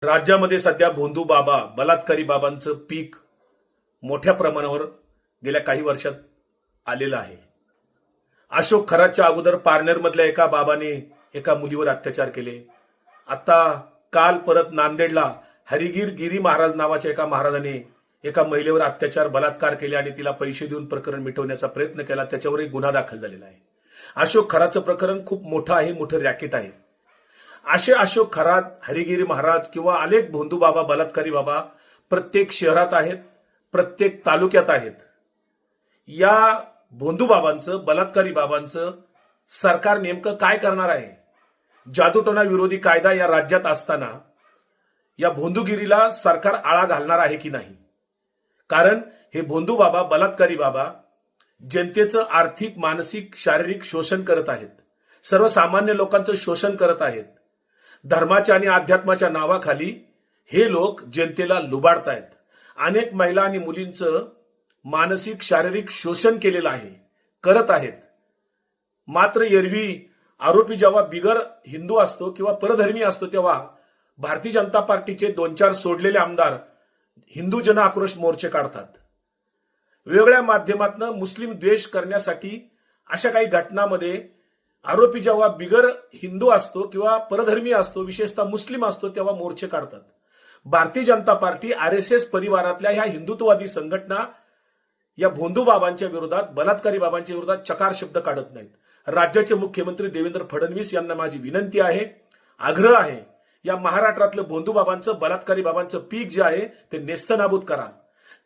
राज्यामध्ये सध्या भोंदू बाबा बलात्कारी बाबांचं पीक मोठ्या प्रमाणावर गेल्या काही वर्षात आलेलं आहे. अशोक खरातच्या अगोदर पारनेरमधल्या एका बाबाने एका मुलीवर अत्याचार केले. आता काल परत नांदेडला हरिगिर गिरी महाराज नावाच्या एका महाराजाने एका महिलेवर अत्याचार बलात्कार केले आणि तिला पैसे देऊन प्रकरण मिटवण्याचा प्रयत्न केला. त्याच्यावर एक गुन्हा दाखल झालेला आहे. अशोक खरातचं प्रकरण खूप मोठं आहे, मोठं रॅकेट आहे. असे अशोक खरात, हरिगिरी महाराज किंवा अनेक भोंदू बाबा, बलात्कारी बाबा प्रत्येक शहरात आहेत, प्रत्येक तालुक्यात आहेत. या भोंदू बाबांचं, बलात्कारी बाबांचं सरकार नेमकं काय करणार आहे? जादूटोणा विरोधी कायदा या राज्यात असताना या भोंदूगिरीला सरकार आळा घालणार आहे की नाही? कारण हे भोंदू बाबा, बलात्कारी बाबा जनतेचं आर्थिक, मानसिक, शारीरिक शोषण करत आहेत. सर्वसामान्य लोकांचं शोषण करत आहेत. धर्माच्या आणि अध्यात्माच्या नावाखाली हे लोक जनतेला लुबाडतायत. अनेक महिला आणि मुलींचं मानसिक, शारीरिक शोषण केलेलं आहे, करत आहेत. मात्र एरवी आरोपी जेव्हा बिगर हिंदू असतो किंवा परधर्मी असतो तेव्हा भारतीय जनता पार्टीचे 2-4 सोडलेले आमदार हिंदू जन आक्रोश मोर्चे काढतात. वेगवेगळ्या माध्यमातून मुस्लिम द्वेष करण्यासाठी अशा काही घटनांमध्ये आरोपी जेव्हा बिगर हिंदू असतो किंवा परधर्मी असतो, विशेषतः मुस्लिम असतो, तेव्हा मोर्चे काढतात. भारतीय जनता पार्टी, आरएसएस परिवारातल्या ह्या हिंदुत्ववादी संघटना या भोंदू बाबांच्या विरोधात, बलात्कारी बाबांच्या विरोधात चकार शब्द काढत नाहीत. राज्याचे मुख्यमंत्री देवेंद्र फडणवीस यांना माझी विनंती आहे, आग्रह आहे, या महाराष्ट्रातलं भोंदू बाबांचं, बलात्कारी बाबांचं पीक जे आहे ते नेस्तनाबूत करा.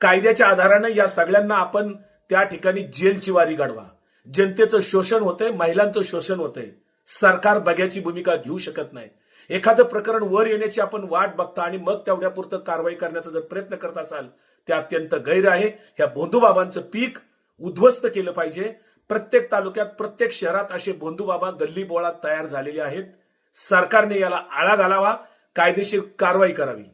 कायद्याच्या आधाराने या सगळ्यांना आपण त्या ठिकाणी जेलची वारी गाडवा. जनतेचं शोषण होतंय, महिलांचं शोषण होतंय. सरकार बघ्याची भूमिका घेऊ शकत नाही. एखादं प्रकरण वर येण्याची आपण वाट बघता आणि मग तेवढ्यापुरतं कारवाई करण्याचा जर प्रयत्न करत असाल ते अत्यंत गैर आहे. ह्या भोंदू बाबांचं पीक उद्ध्वस्त केलं पाहिजे. प्रत्येक तालुक्यात, प्रत्येक शहरात असे भोंदू बाबा गल्ली बोळात तयार झालेले आहेत. सरकारने याला आळा घालावा, कायदेशीर कारवाई करावी.